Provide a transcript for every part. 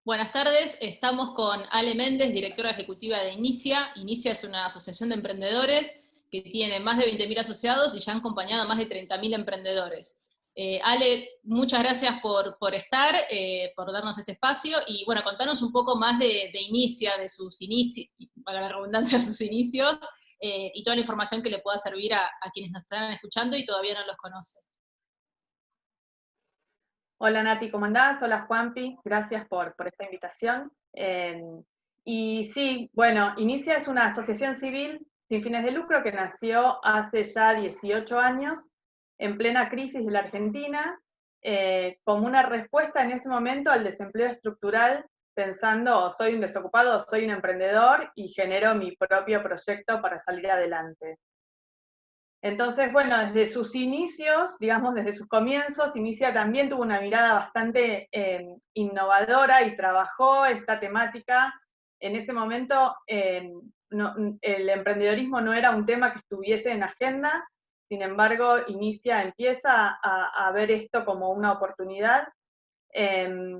Buenas tardes, estamos con Ale Méndez, directora ejecutiva de Inicia. Inicia es una asociación de emprendedores que tiene más de 20.000 asociados y ya han acompañado a más de 30.000 emprendedores. Ale, muchas gracias por estar, por darnos este espacio y bueno, contanos un poco más de Inicia, de sus inicios, para la redundancia, sus inicios, y toda la información que le pueda servir a quienes nos están escuchando y todavía no los conocen. Hola Nati, ¿cómo andás? Hola Juanpi, gracias por esta invitación. Y sí, bueno, Inicia es una asociación civil sin fines de lucro que nació hace ya 18 años, en plena crisis de la Argentina, como una respuesta en ese momento al desempleo estructural, pensando o soy un desocupado o soy un emprendedor y genero mi propio proyecto para salir adelante. Entonces, bueno, desde sus inicios, digamos, desde sus comienzos, Inicia también tuvo una mirada bastante innovadora y trabajó esta temática. En ese momento, el emprendedorismo no era un tema que estuviese en agenda, sin embargo, Inicia empieza a ver esto como una oportunidad, eh,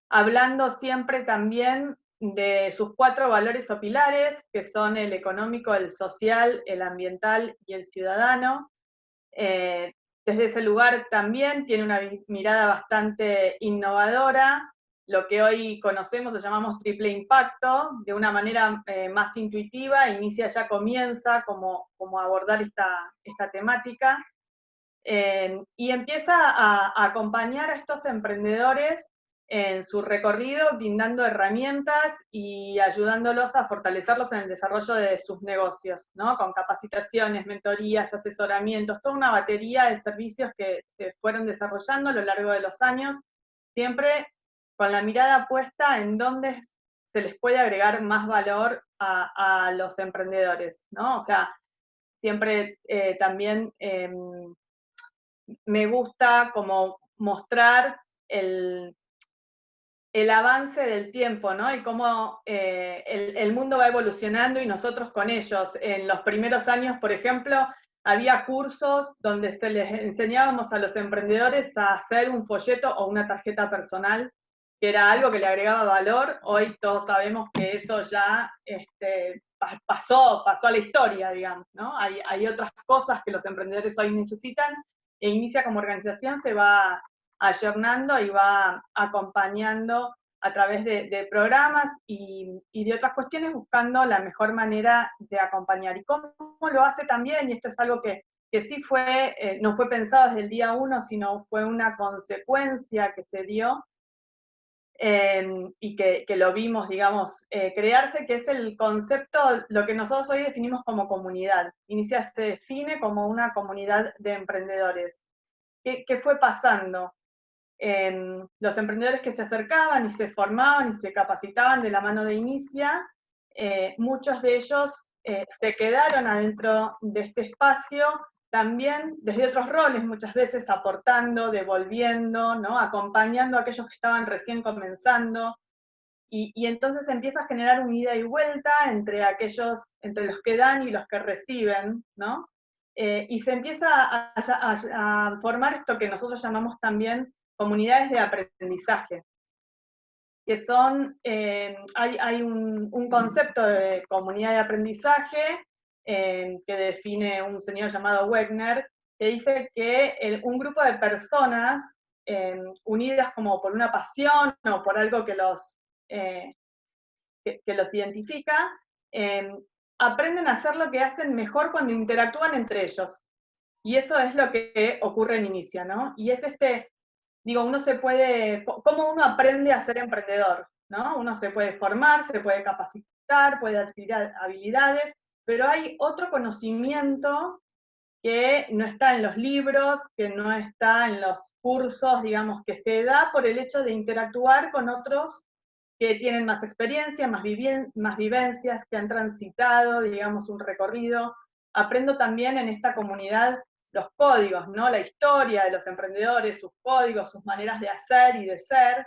hablando siempre también de sus 4 valores o pilares, que son el económico, el social, el ambiental y el ciudadano. Desde ese lugar también tiene una mirada bastante innovadora, lo que hoy conocemos o llamamos triple impacto, de una manera más intuitiva, Inicia ya comienza como abordar esta temática, y empieza a acompañar a estos emprendedores en su recorrido, brindando herramientas y ayudándolos a fortalecerlos en el desarrollo de sus negocios, ¿no? Con capacitaciones, mentorías, asesoramientos, toda una batería de servicios que se fueron desarrollando a lo largo de los años, siempre con la mirada puesta en dónde se les puede agregar más valor a los emprendedores, ¿no? O sea, siempre también me gusta como mostrar el avance del tiempo, ¿no? Y cómo el mundo va evolucionando y nosotros con ellos. En los primeros años, por ejemplo, había cursos donde se les enseñábamos a los emprendedores a hacer un folleto o una tarjeta personal, que era algo que le agregaba valor. Hoy todos sabemos que eso ya pasó a la historia, digamos, ¿no? Hay otras cosas que los emprendedores hoy necesitan, e Inicia como organización se va ayornando y va acompañando a través de programas y de otras cuestiones, buscando la mejor manera de acompañar. ¿Y cómo lo hace también? Y esto es algo que sí fue, no fue pensado desde el día 1, sino fue una consecuencia que se dio, y que lo vimos, digamos, crearse, que es el concepto, lo que nosotros hoy definimos como comunidad. Inicia se define como una comunidad de emprendedores. ¿Qué fue pasando? Los emprendedores que se acercaban y se formaban y se capacitaban de la mano de Inicia, muchos de ellos se quedaron adentro de este espacio, también desde otros roles, muchas veces aportando, devolviendo, ¿no? Acompañando a aquellos que estaban recién comenzando, y entonces empieza a generar un ida y vuelta entre entre los que dan y los que reciben, ¿no? Y se empieza a formar esto que nosotros llamamos también comunidades de aprendizaje, que son, hay un concepto de comunidad de aprendizaje que define un señor llamado Wegner, que dice que un grupo de personas unidas como por una pasión o por algo eh, que los identifica, aprenden a hacer lo que hacen mejor cuando interactúan entre ellos. Y eso es lo que ocurre en Inicia, ¿no? Y es digo, ¿cómo uno aprende a ser emprendedor? ¿No? Uno se puede formar, se puede capacitar, puede adquirir habilidades, pero hay otro conocimiento que no está en los libros, que no está en los cursos, digamos, que se da por el hecho de interactuar con otros que tienen más experiencia, más vivencias, que han transitado, digamos, un recorrido. Aprendo también en esta comunidad los códigos, ¿no? La historia de los emprendedores, sus códigos, sus maneras de hacer y de ser.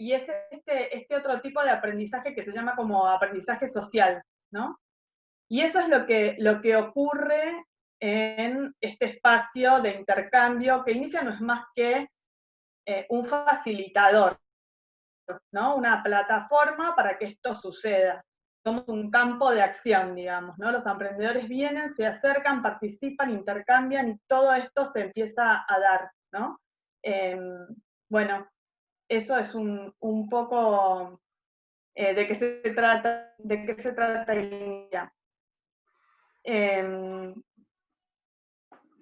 Y es este otro tipo de aprendizaje que se llama como aprendizaje social, ¿no? Y eso es lo que ocurre en este espacio de intercambio, que Inicia no es más que un facilitador, ¿no? Una plataforma para que esto suceda. Somos un campo de acción, digamos, ¿no? Los emprendedores vienen, se acercan, participan, intercambian y todo esto se empieza a dar, ¿no? Bueno, eso es un poco de qué se trata India. Te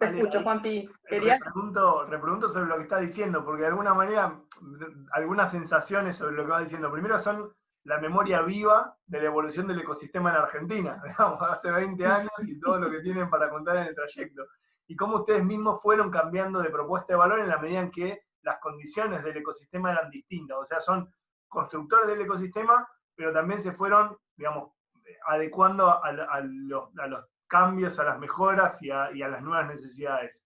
Ale, escucho, ahí Juanpi. ¿Querías? repregunto sobre lo que estás diciendo, porque de alguna manera, algunas sensaciones sobre lo que vas diciendo. Primero son la memoria viva de la evolución del ecosistema en Argentina, digamos, hace 20 años y todo lo que tienen para contar en el trayecto. Y cómo ustedes mismos fueron cambiando de propuesta de valor en la medida en que las condiciones del ecosistema eran distintas. O sea, son constructores del ecosistema, pero también se fueron, digamos, adecuando a los cambios, a las mejoras y a las nuevas necesidades.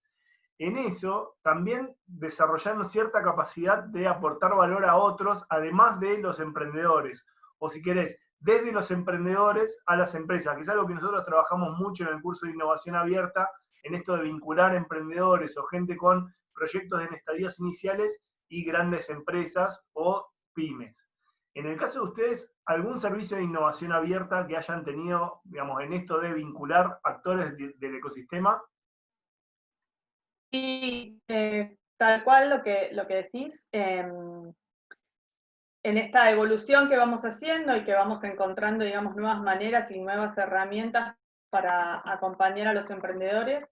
En eso también desarrollando cierta capacidad de aportar valor a otros, además de los emprendedores, o si querés, desde los emprendedores a las empresas, que es algo que nosotros trabajamos mucho en el curso de innovación abierta, en esto de vincular emprendedores o gente con proyectos en estadios iniciales y grandes empresas o pymes. En el caso de ustedes, ¿algún servicio de innovación abierta que hayan tenido, digamos, en esto de vincular actores del ecosistema? Sí, tal cual lo que decís. En esta evolución que vamos haciendo y que vamos encontrando, digamos, nuevas maneras y nuevas herramientas para acompañar a los emprendedores,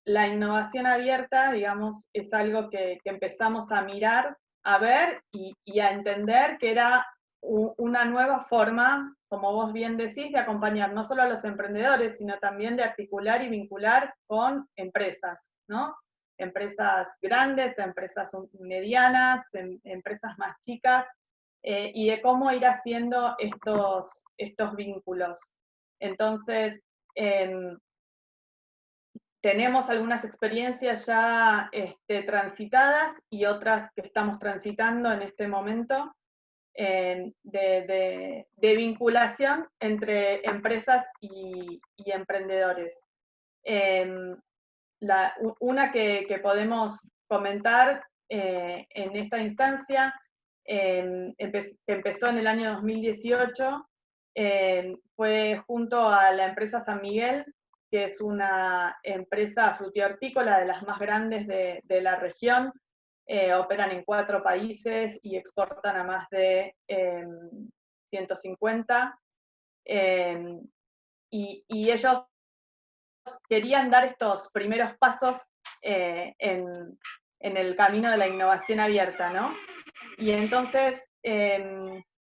la innovación abierta, digamos, es algo que empezamos a mirar, a ver y a entender que era una nueva forma, como vos bien decís, de acompañar no solo a los emprendedores, sino también de articular y vincular con empresas, ¿no? Empresas grandes, empresas medianas, empresas más chicas, y de cómo ir haciendo estos vínculos. Entonces, tenemos algunas experiencias ya transitadas y otras que estamos transitando en este momento de vinculación entre empresas y emprendedores. Una que podemos comentar en esta instancia, que empezó en el año 2018, fue junto a la empresa San Miguel, que es una empresa frutihortícola de las más grandes de la región. Operan en 4 países y exportan a más de 150. Y ellos querían dar estos primeros pasos en el camino de la innovación abierta, ¿no? Y entonces,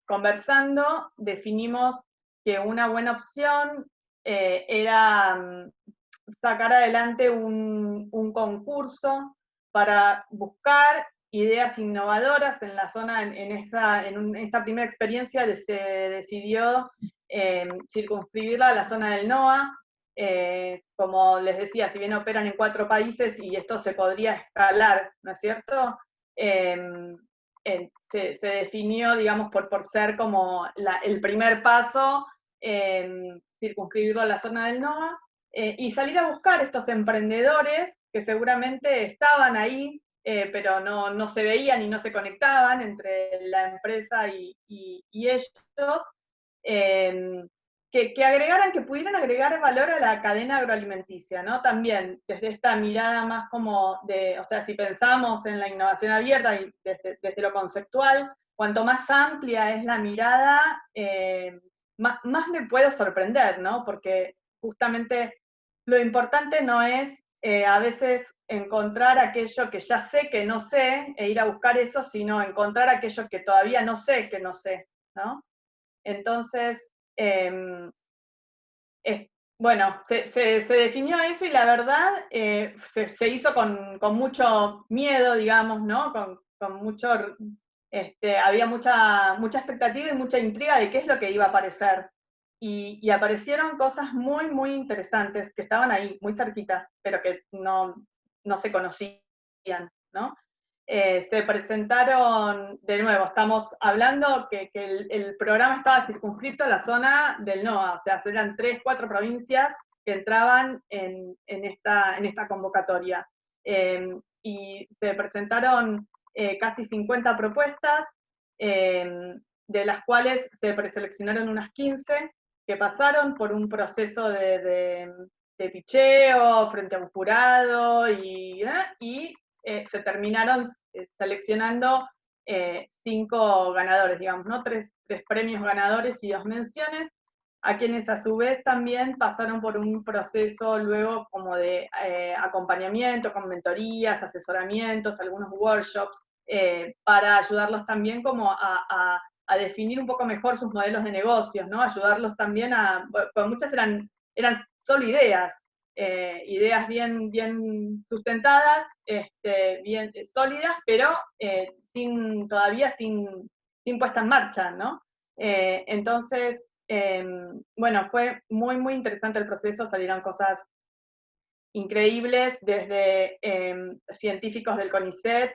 conversando, definimos que una buena opción era sacar adelante un concurso para buscar ideas innovadoras en la zona, en esta primera experiencia se decidió circunscribirla a la zona del NOA. Como les decía, si bien operan en 4 países y esto se podría escalar, ¿no es cierto? Se definió, digamos, por ser como el primer paso, circunscribirlo a la zona del NOA, y salir a buscar estos emprendedores que seguramente estaban ahí, pero no se veían y no se conectaban entre la empresa y ellos, que agregaran, que pudieran agregar valor a la cadena agroalimenticia, ¿no? También desde esta mirada más como de, o sea, si pensamos en la innovación abierta y desde lo conceptual, cuanto más amplia es la mirada, más me puedo sorprender, ¿no? Porque justamente lo importante no es a veces encontrar aquello que ya sé que no sé e ir a buscar eso, sino encontrar aquello que todavía no sé que no sé, ¿no? Entonces, bueno, se definió eso y la verdad se hizo con mucho miedo, digamos, ¿no? Con mucho, había mucha expectativa y mucha intriga de qué es lo que iba a aparecer. Y aparecieron cosas muy, muy interesantes que estaban ahí, muy cerquita, pero que no se conocían, ¿no? Se presentaron, de nuevo, estamos hablando que el programa estaba circunscrito a la zona del NOA, o sea, eran 3, 4 provincias que entraban en esta convocatoria. Y se presentaron casi 50 propuestas, de las cuales se preseleccionaron unas 15 que pasaron por un proceso de picheo frente a un jurado y se terminaron seleccionando 5 ganadores, digamos, ¿no? 3 premios ganadores y 2 menciones, a quienes a su vez también pasaron por un proceso luego como de acompañamiento, con mentorías, asesoramientos, algunos workshops, para ayudarlos también como a definir un poco mejor sus modelos de negocios, ¿no? Ayudarlos también pues muchas eran solo ideas, ideas bien sustentadas, bien sólidas, pero todavía sin puesta en marcha, ¿no? Entonces, bueno, fue muy interesante el proceso, salieron cosas increíbles, desde científicos del CONICET,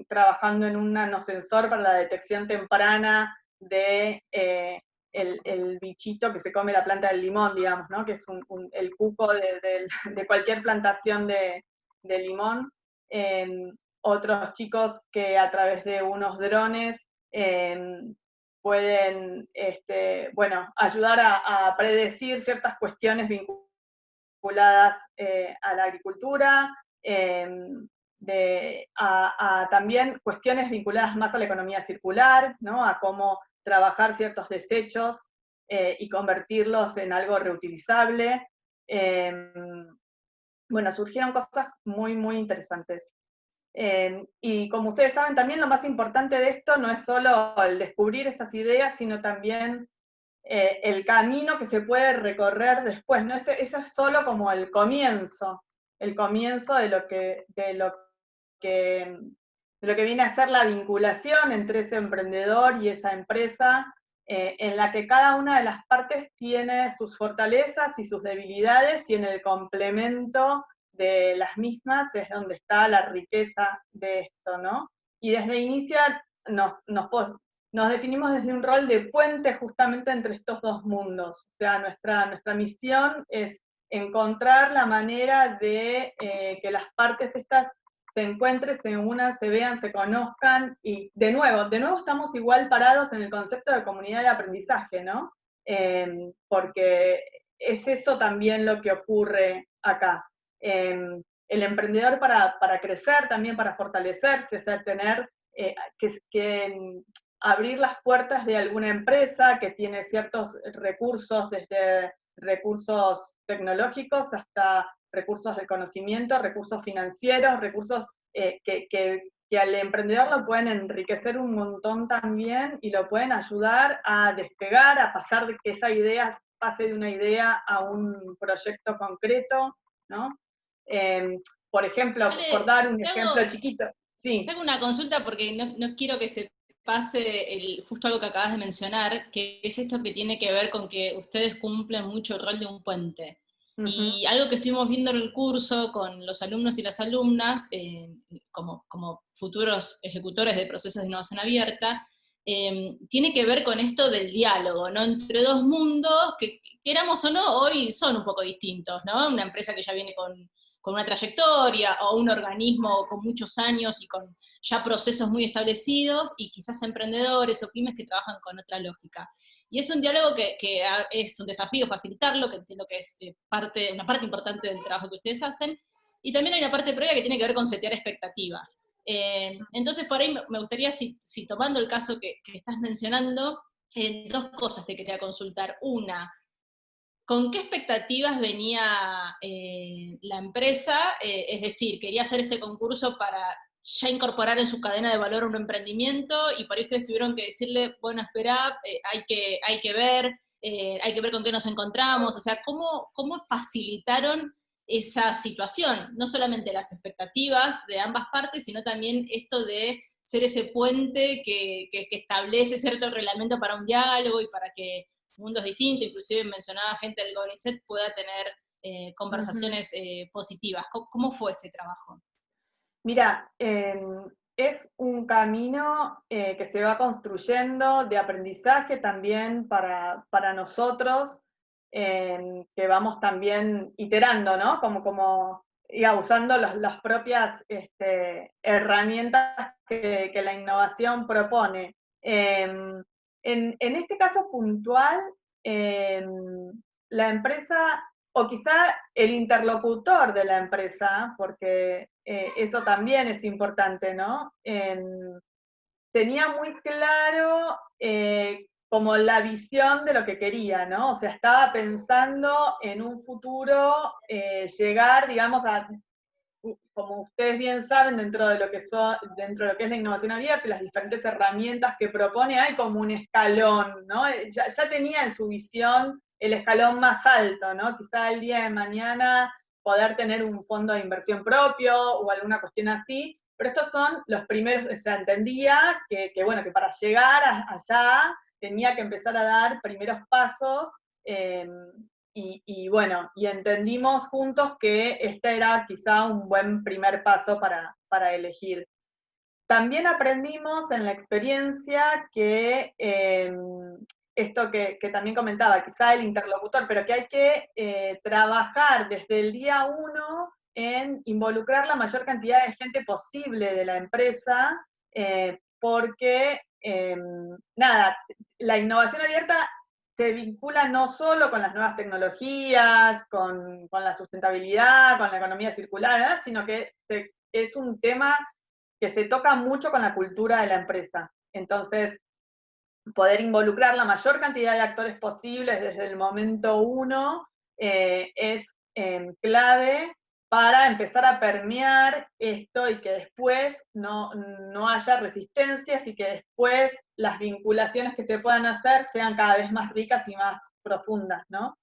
trabajando en un nanosensor para la detección temprana de el bichito que se come la planta del limón, digamos, ¿no? Que es el cuco de cualquier plantación de limón. Otros chicos que a través de unos drones pueden bueno, ayudar a predecir ciertas cuestiones vinculadas a la agricultura, también cuestiones vinculadas más a la economía circular, ¿no? A cómo trabajar ciertos desechos y convertirlos en algo reutilizable. Bueno, surgieron cosas muy interesantes. Y como ustedes saben, también lo más importante de esto no es solo el descubrir estas ideas, sino también el camino que se puede recorrer después, ¿no? Eso es solo como el comienzo de lo que viene a ser la vinculación entre ese emprendedor y esa empresa, en la que cada una de las partes tiene sus fortalezas y sus debilidades, y en el complemento de las mismas es donde está la riqueza de esto, ¿no? Y desde Inicia nos definimos desde un rol de puente justamente entre estos dos mundos. O sea, nuestra misión es encontrar la manera de que las partes estas se encuentren, se unan, se vean, se conozcan, y de nuevo estamos igual parados en el concepto de comunidad de aprendizaje, ¿no? Porque es eso también lo que ocurre acá. El emprendedor para crecer, también para fortalecerse, o sea, tener que abrir las puertas de alguna empresa que tiene ciertos recursos, desde recursos tecnológicos hasta recursos de conocimiento, recursos financieros, recursos que al emprendedor lo pueden enriquecer un montón también y lo pueden ayudar a despegar, a pasar de que esa idea pase de una idea a un proyecto concreto, ¿no? Por ejemplo, por dar un ejemplo chiquito. Sí. Te hago una consulta porque no quiero que se pase justo algo que acabas de mencionar, que es esto que tiene que ver con que ustedes cumplen mucho el rol de un puente. Y algo que estuvimos viendo en el curso con los alumnos y las alumnas, como futuros ejecutores de procesos de innovación abierta, tiene que ver con esto del diálogo, ¿no? Entre dos mundos que, queramos o no, hoy son un poco distintos, ¿no? Una empresa que ya viene con una trayectoria, o un organismo con muchos años y con ya procesos muy establecidos, y quizás emprendedores o pymes que trabajan con otra lógica. Y es un diálogo que es un desafío facilitarlo, que entiendo que es una parte importante del trabajo que ustedes hacen, y también hay una parte previa que tiene que ver con setear expectativas. Entonces, por ahí me gustaría, si tomando el caso que estás mencionando, 2 cosas te quería consultar. Una, ¿con qué expectativas venía la empresa? Es decir, quería hacer este concurso para ya incorporar en su cadena de valor un emprendimiento, y por ahí ustedes tuvieron que decirle, bueno, espera, hay que ver con qué nos encontramos. O sea, ¿cómo facilitaron esa situación? No solamente las expectativas de ambas partes, sino también esto de ser ese puente que establece cierto reglamento para un diálogo y para que mundos distintos, inclusive mencionaba gente del CONICET, pueda tener conversaciones positivas. ¿Cómo fue ese trabajo? Mira, es un camino que se va construyendo de aprendizaje también para nosotros, que vamos también iterando, ¿no? Como usando las propias herramientas que la innovación propone. En este caso puntual, la empresa, o quizá el interlocutor de la empresa, porque eso también es importante, ¿no? Tenía muy claro como la visión de lo que quería, ¿no? O sea, estaba pensando en un futuro llegar, digamos, a, como ustedes bien saben, dentro de lo que es la innovación abierta y las diferentes herramientas que propone, hay como un escalón, ¿no? Ya tenía en su visión el escalón más alto, ¿no? Quizá el día de mañana poder tener un fondo de inversión propio o alguna cuestión así, pero estos son los primeros, o sea, entendía bueno, que para llegar allá tenía que empezar a dar primeros pasos, bueno, y entendimos juntos que este era quizá un buen primer paso para elegir. También aprendimos en la experiencia que esto que también comentaba, quizá el interlocutor, pero que hay que trabajar desde el día 1 en involucrar la mayor cantidad de gente posible de la empresa, porque, nada, la innovación abierta se vincula no solo con las nuevas tecnologías, con la sustentabilidad, con la economía circular, ¿verdad? Sino que es un tema que se toca mucho con la cultura de la empresa. Entonces, poder involucrar la mayor cantidad de actores posibles desde el momento 1 es clave para empezar a permear esto y que después no haya resistencias y que después las vinculaciones que se puedan hacer sean cada vez más ricas y más profundas, ¿no?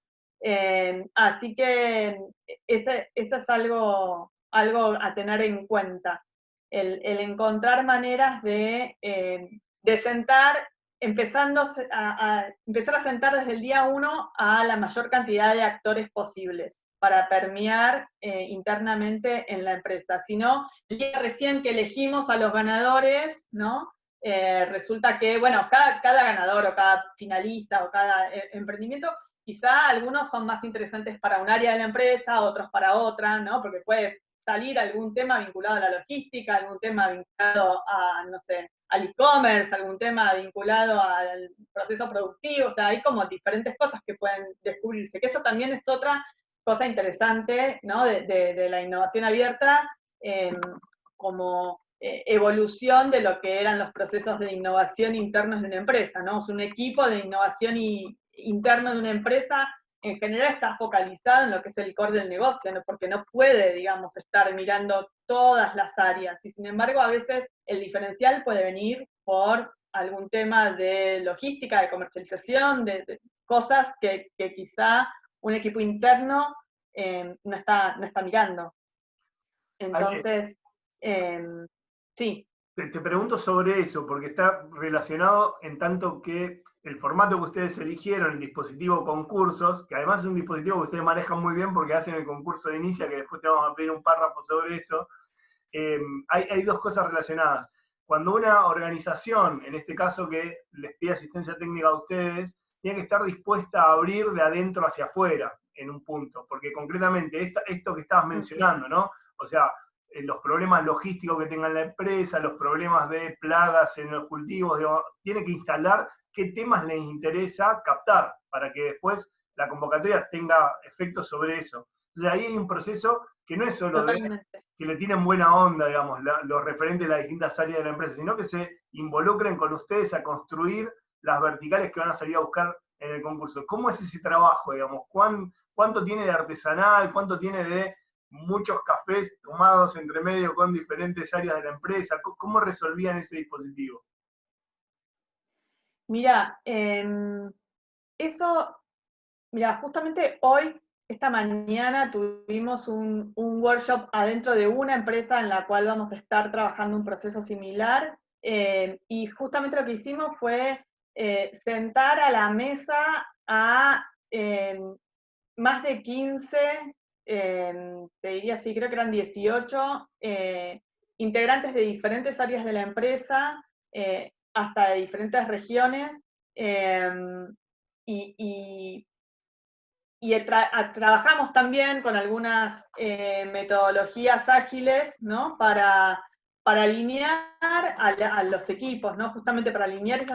Así que eso es algo a tener en cuenta. El encontrar maneras de sentar, empezar a sentar desde el día 1 a la mayor cantidad de actores posibles para permear internamente en la empresa. Si no, el día recién que elegimos a los ganadores, ¿no? Resulta que, bueno, cada ganador o cada finalista o cada emprendimiento, quizá algunos son más interesantes para un área de la empresa, otros para otra, ¿no? Porque puede salir algún tema vinculado a la logística, algún tema vinculado a, no sé, al e-commerce, algún tema vinculado al proceso productivo, o sea, hay como diferentes cosas que pueden descubrirse, que eso también es otra cosa interesante, ¿no? De la innovación abierta, como evolución de lo que eran los procesos de innovación internos de una empresa, ¿no? Es un equipo de innovación interno de una empresa en general está focalizado en lo que es el core del negocio, ¿no? Porque no puede, digamos, estar mirando todas las áreas. Y sin embargo, a veces el diferencial puede venir por algún tema de logística, de comercialización, de cosas que quizá un equipo interno no está mirando. Entonces, sí. Te pregunto sobre eso, porque está relacionado en tanto que el formato que ustedes eligieron, el dispositivo concursos, que además es un dispositivo que ustedes manejan muy bien porque hacen el concurso de Inicia, que después te vamos a pedir un párrafo sobre eso, hay dos cosas relacionadas. Cuando una organización, en este caso que les pide asistencia técnica a ustedes, tiene que estar dispuesta a abrir de adentro hacia afuera en un punto, porque concretamente esto que estabas mencionando, ¿no? O sea, los problemas logísticos que tenga la empresa, los problemas de plagas en los cultivos, digamos, tiene que instalar qué temas les interesa captar para que después la convocatoria tenga efectos sobre eso. Entonces ahí hay un proceso que no es solo de que le tienen buena onda, digamos, los referentes de las distintas áreas de la empresa, sino que se involucren con ustedes a construir las verticales que van a salir a buscar en el concurso. ¿Cómo es ese trabajo, digamos? ¿Cuánto tiene de artesanal? ¿Cuánto tiene de muchos cafés tomados entre medio con diferentes áreas de la empresa? ¿Cómo resolvían ese dispositivo? Mira, justamente hoy, esta mañana, tuvimos un workshop adentro de una empresa en la cual vamos a estar trabajando un proceso similar, y justamente lo que hicimos fue sentar a la mesa a más de 15, te diría así, creo que eran 18 integrantes de diferentes áreas de la empresa, hasta de diferentes regiones, y trabajamos también con algunas metodologías ágiles, ¿no? Para alinear a los equipos, ¿no? Justamente para alinear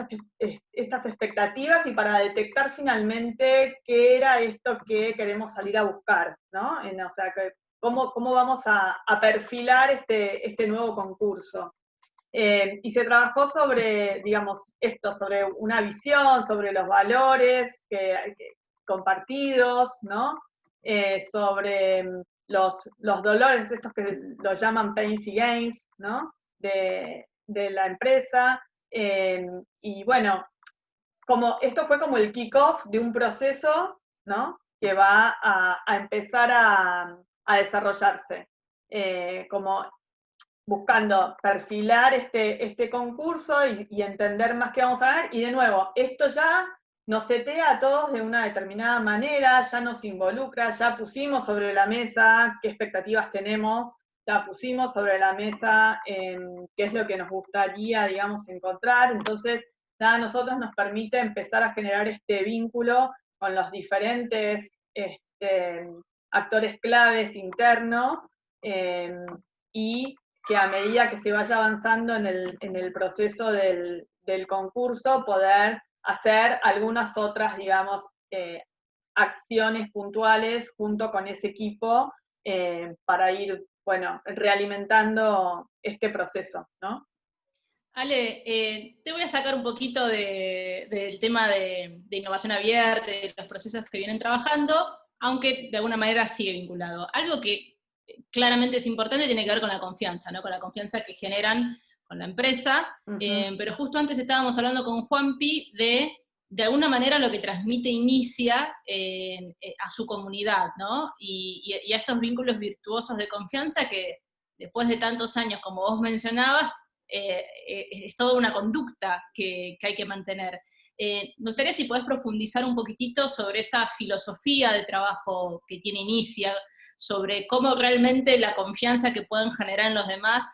estas expectativas y para detectar finalmente qué era esto que queremos salir a buscar, ¿no? O sea, cómo vamos a perfilar este nuevo concurso. Y se trabajó sobre, digamos, sobre una visión, sobre los valores compartidos, ¿no? Sobre los dolores, estos que los llaman pains y gains, ¿no? De la empresa. Y bueno, esto fue como el kick-off de un proceso, ¿no? Que va a empezar a desarrollarse. Como buscando perfilar este concurso y entender más qué vamos a ganar. Y de nuevo, esto ya nos setea a todos de una determinada manera, ya nos involucra, ya pusimos sobre la mesa qué expectativas tenemos, ya pusimos sobre la mesa qué es lo que nos gustaría, digamos, encontrar. Entonces, a nosotros nos permite empezar a generar este vínculo con los diferentes actores claves internos y que a medida que se vaya avanzando en el proceso del concurso, poder hacer algunas otras, digamos, acciones puntuales junto con ese equipo para ir, bueno, realimentando este proceso, ¿no? Ale, te voy a sacar un poquito del tema de innovación abierta, de los procesos que vienen trabajando, aunque de alguna manera sigue vinculado. Algo que claramente es importante tiene que ver con la confianza, ¿no? Con la confianza que generan con la empresa, pero justo antes estábamos hablando con Juanpi de alguna manera lo que transmite Inicia a su comunidad, ¿no? Y a esos vínculos virtuosos de confianza que después de tantos años, como vos mencionabas, es toda una conducta que hay que mantener. Me gustaría si podés profundizar un poquitito sobre esa filosofía de trabajo que tiene Inicia, sobre cómo realmente la confianza que pueden generar en los demás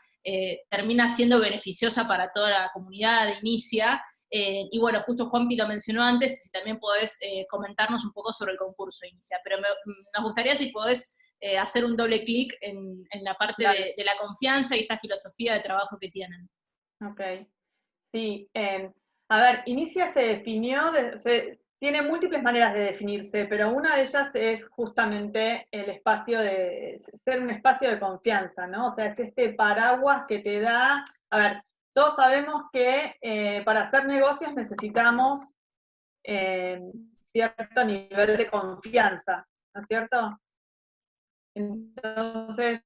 termina siendo beneficiosa para toda la comunidad de Inicia. Y bueno, justo Juanpi lo mencionó antes, si también podés comentarnos un poco sobre el concurso de Inicia, pero nos gustaría si podés hacer un doble clic en la parte de la confianza y esta filosofía de trabajo que tienen. Ok, sí. A ver, Inicia se definió, tiene múltiples maneras de definirse, pero una de ellas es justamente el espacio de ser un espacio de confianza, ¿no? O sea, es este paraguas que te da, a ver, todos sabemos que para hacer negocios necesitamos cierto nivel de confianza, ¿no es cierto? Entonces,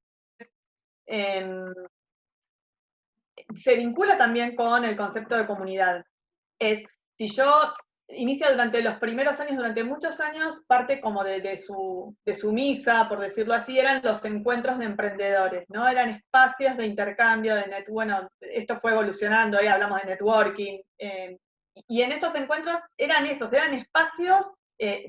se vincula también con el concepto de comunidad. Si yo inicia durante los primeros años, durante muchos años, parte como de su misa, por decirlo así, eran los encuentros de emprendedores, ¿no? Eran espacios de intercambio, bueno, esto fue evolucionando, ahí hablamos de networking, y en estos encuentros eran espacios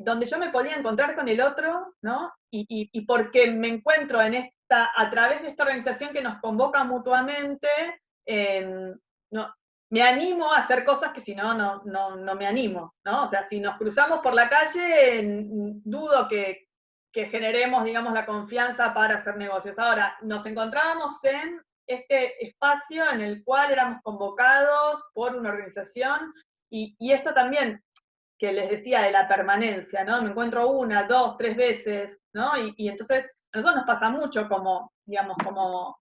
donde yo me podía encontrar con el otro, ¿no? Y porque me encuentro a través de esta organización que nos convoca mutuamente, no, me animo a hacer cosas que si no, no me animo, ¿no? O sea, si nos cruzamos por la calle, dudo que generemos, digamos, la confianza para hacer negocios. Ahora, nos encontrábamos en este espacio en el cual éramos convocados por una organización y esto también, que les decía de la permanencia, ¿no? Me encuentro 1, 2, 3 veces, ¿no? Y entonces a nosotros nos pasa mucho como, digamos, como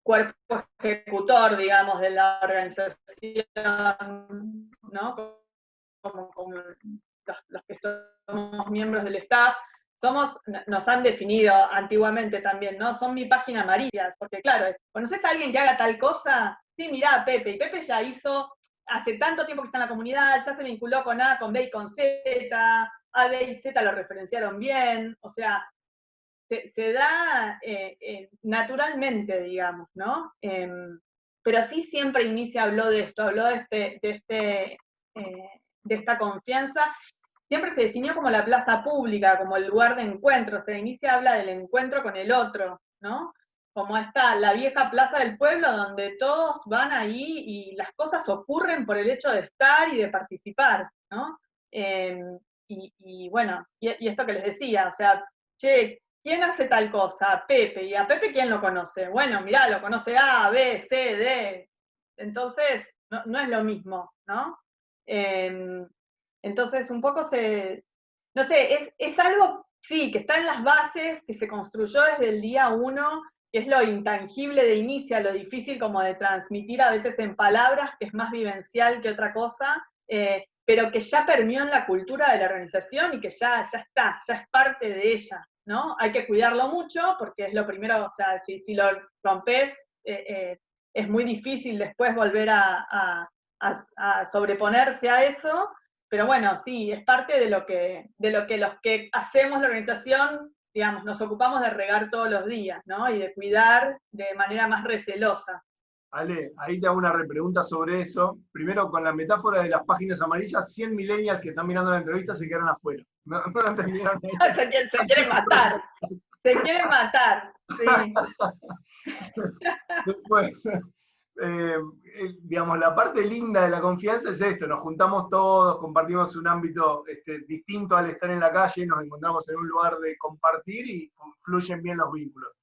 cuerpo ejecutor, digamos, de la organización, ¿no? Como los que somos miembros del staff, nos han definido antiguamente también, ¿no? Son mi página amarilla, porque claro, ¿conoces a alguien que haga tal cosa? Sí, mirá, Pepe, y Pepe ya hizo, hace tanto tiempo que está en la comunidad, ya se vinculó con A, con B y con Z, A, B y Z lo referenciaron bien, o sea, se da naturalmente, digamos, ¿no? Pero sí siempre Inicia habló de esto, habló de esta confianza. Siempre se definió como la plaza pública, como el lugar de encuentro. O sea, Inicia habla del encuentro con el otro, ¿no? Como está la vieja plaza del pueblo donde todos van ahí y las cosas ocurren por el hecho de estar y de participar, ¿no? y bueno, y esto que les decía, o sea, che, ¿quién hace tal cosa? Pepe, ¿y a Pepe quién lo conoce? Bueno, mirá, lo conoce A, B, C, D, entonces no es lo mismo, ¿no? Entonces un poco no sé, es algo, sí, que está en las bases, que se construyó desde el día 1, que es lo intangible de Inicia, lo difícil como de transmitir a veces en palabras, que es más vivencial que otra cosa, pero que ya permeó en la cultura de la organización y que ya está, ya es parte de ella, ¿no? Hay que cuidarlo mucho porque es lo primero, o sea, si lo rompes, es muy difícil después volver a sobreponerse a eso, pero bueno, sí, es parte de lo que los que hacemos la organización, digamos, nos ocupamos de regar todos los días, ¿no? Y de cuidar de manera más recelosa. Ale, ahí te hago una repregunta sobre eso. Primero, con la metáfora de las páginas amarillas, 100 millennials que están mirando la entrevista se quedaron afuera. No entendieron eso. Se quieren matar. Se quieren matar, sí. Después, digamos, la parte linda de la confianza es esto, nos juntamos todos, compartimos un ámbito distinto al estar en la calle, nos encontramos en un lugar de compartir y fluyen bien los vínculos.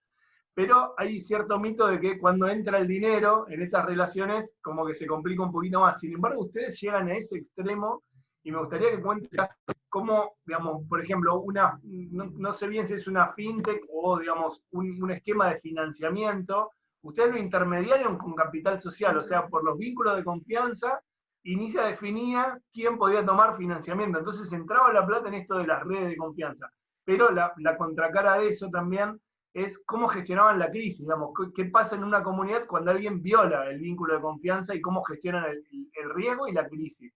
Pero hay cierto mito de que cuando entra el dinero en esas relaciones, como que se complica un poquito más. Sin embargo, ustedes llegan a ese extremo y me gustaría que cuentes cómo, digamos, por ejemplo, no sé bien si es una fintech o, digamos, un esquema de financiamiento. Ustedes lo intermediaron con capital social, o sea, por los vínculos de confianza, Inicia definía quién podía tomar financiamiento. Entonces entraba la plata en esto de las redes de confianza. Pero la contracara de eso también es cómo gestionaban la crisis, digamos, qué pasa en una comunidad cuando alguien viola el vínculo de confianza y cómo gestionan el riesgo y la crisis.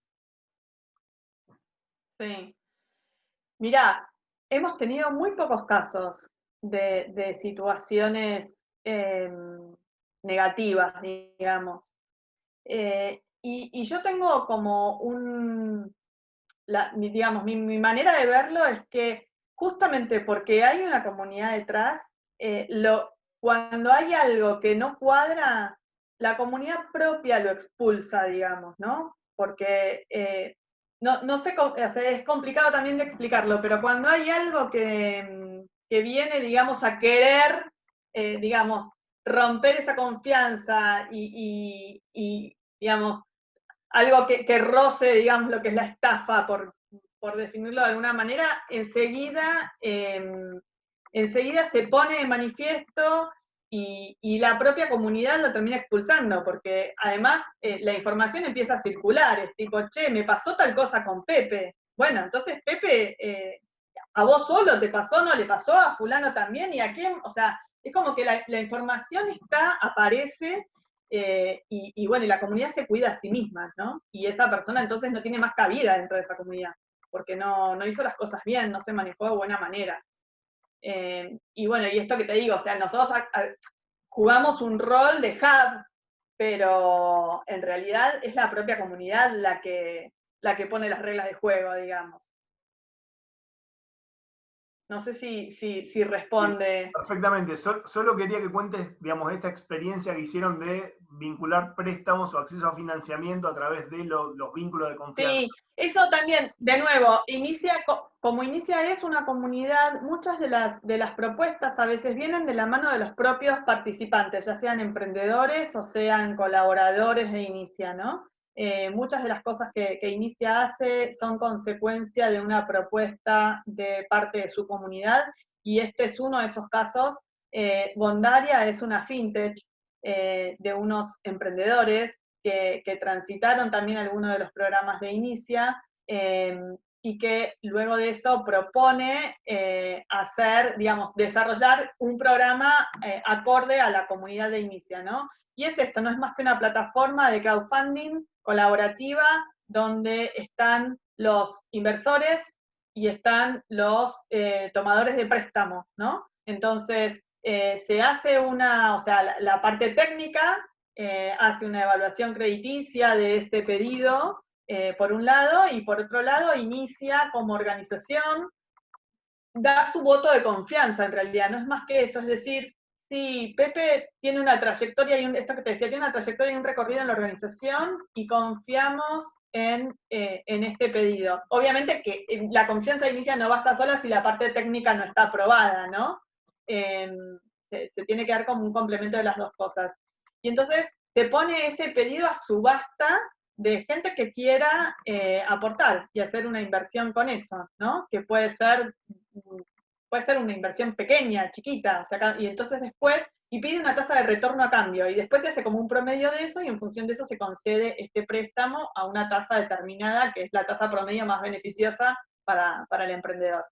Sí. Mirá, hemos tenido muy pocos casos de situaciones negativas, digamos. Y yo tengo como digamos, mi manera de verlo es que justamente porque hay una comunidad detrás, cuando hay algo que no cuadra, la comunidad propia lo expulsa, digamos, ¿no? Porque no sé, o sea, es complicado también de explicarlo, pero cuando hay algo que viene, digamos, a querer, digamos, romper esa confianza y digamos, algo que roce, digamos, lo que es la estafa, por definirlo de alguna manera, enseguida se pone en manifiesto y la propia comunidad lo termina expulsando, porque además la información empieza a circular, es tipo, che, me pasó tal cosa con Pepe. Bueno, entonces Pepe, a vos solo te pasó, no le pasó, a fulano también, y a quién, o sea, es como que la información aparece, y bueno, y la comunidad se cuida a sí misma, ¿no? Y esa persona entonces no tiene más cabida dentro de esa comunidad, porque no hizo las cosas bien, no se manejó de buena manera. Y bueno, y esto que te digo, o sea, nosotros jugamos un rol de hub, pero en realidad es la propia comunidad la que pone las reglas de juego, digamos. No sé si responde. Perfectamente, solo quería que cuentes, digamos, esta experiencia que hicieron de vincular préstamos o acceso a financiamiento a través de los vínculos de confianza. Sí, eso también, de nuevo, como Inicia es una comunidad, muchas de las propuestas a veces vienen de la mano de los propios participantes, ya sean emprendedores o sean colaboradores de Inicia, ¿no? Muchas de las cosas que Inicia hace son consecuencia de una propuesta de parte de su comunidad, y este es uno de esos casos. Bondaria es una fintech de unos emprendedores que transitaron también algunos de los programas de Inicia, y que luego de eso propone desarrollar un programa acorde a la comunidad de Inicia, ¿no? Y es esto, no es más que una plataforma de crowdfunding colaborativa donde están los inversores y están los tomadores de préstamo, ¿no? Entonces, se hace o sea, la parte técnica hace una evaluación crediticia de este pedido, por un lado, y por otro lado, Inicia como organización, da su voto de confianza en realidad, no es más que eso, es decir, Sí, Pepe tiene una trayectoria, esto que te decía, tiene una trayectoria y un recorrido en la organización y confiamos en este pedido. Obviamente que la confianza inicia no basta sola si la parte técnica no está aprobada, ¿no? Se tiene que dar como un complemento de las dos cosas. Y entonces se pone ese pedido a subasta de gente que quiera aportar y hacer una inversión con eso, ¿no? Que puede ser una inversión pequeña, chiquita, o sea, y entonces después, y pide una tasa de retorno a cambio, y después se hace como un promedio de eso, y en función de eso se concede este préstamo a una tasa determinada, que es la tasa promedio más beneficiosa para el emprendedor.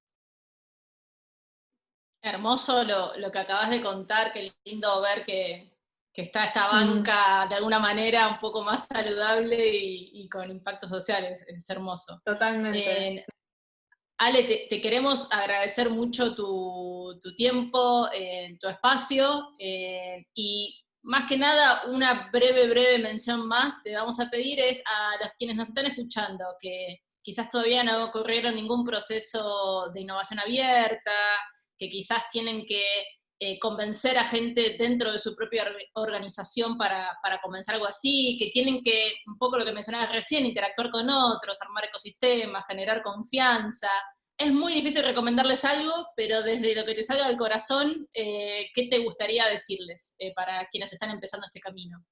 Hermoso lo que acabas de contar, qué lindo ver que está esta banca de alguna manera un poco más saludable y con impacto social, es hermoso. Totalmente. Ale, te queremos agradecer mucho tu tiempo, tu espacio, y más que nada una breve mención más te vamos a pedir es a los quienes nos están escuchando, que quizás todavía no corrieron ningún proceso de innovación abierta, que quizás tienen que convencer a gente dentro de su propia organización para comenzar algo así, que tienen que, un poco lo que mencionabas recién, interactuar con otros, armar ecosistemas, generar confianza. Es muy difícil recomendarles algo, pero desde lo que te salga del corazón, ¿qué te gustaría decirles para quienes están empezando este camino?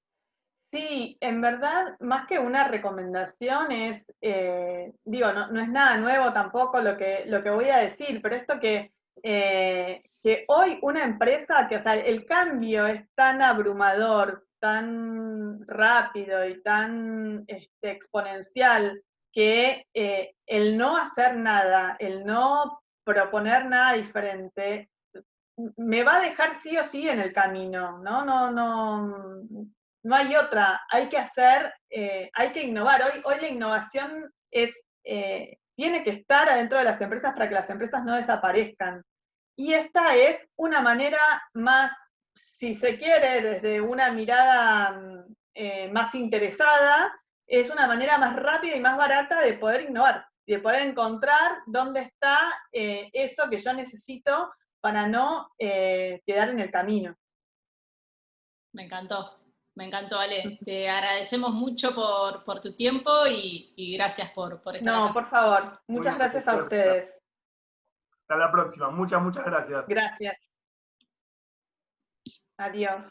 Sí, en verdad, más que una recomendación es, digo, no es nada nuevo tampoco lo que voy a decir, pero esto que hoy una empresa, o sea, el cambio es tan abrumador, tan rápido y tan exponencial, que el no hacer nada, el no proponer nada diferente, me va a dejar sí o sí en el camino, ¿no? No hay otra, hay que hacer, hay que innovar. Hoy la innovación tiene que estar adentro de las empresas para que las empresas no desaparezcan. Y esta es una manera más, si se quiere, desde una mirada más interesada, es una manera más rápida y más barata de poder innovar, de poder encontrar dónde está eso que yo necesito para no quedar en el camino. Me encantó, Ale. Te agradecemos mucho por tu tiempo y gracias por estar No, acá. por favor, Muy muchas bien, gracias a ustedes. hasta la próxima. Muchas gracias. Gracias. Adiós.